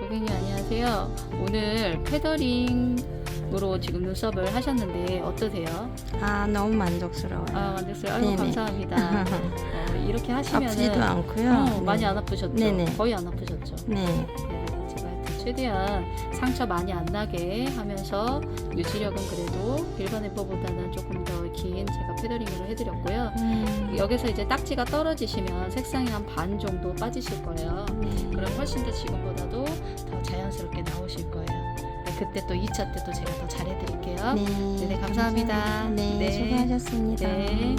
고객님 안녕하세요. 오늘 패더링으로 지금 눈썹을 하셨는데 어떠세요? 너무 만족스러워요. 만족스러워요. 아이고, 네네. 감사합니다. 이렇게 하시면은 아프지도 않고요. 많이 안 아프셨죠? 네네. 거의 안 아프셨죠? 네. 제가 하여튼 최대한 상처 많이 안 나게 하면서 유지력은 그래도 일반 앰플보다는 조금 더 긴 제가 패더링으로 해드렸고요. 여기서 이제 딱지가 떨어지시면 색상이 한 반 정도 빠지실 거예요. 그럼 훨씬 더 지금보다도 더 자연스럽게 나오실 거예요. 네, 그때 또 2차 때 또 제가 더 잘해드릴게요. 네, 네, 감사합니다. 네, 네. 수고하셨습니다. 네.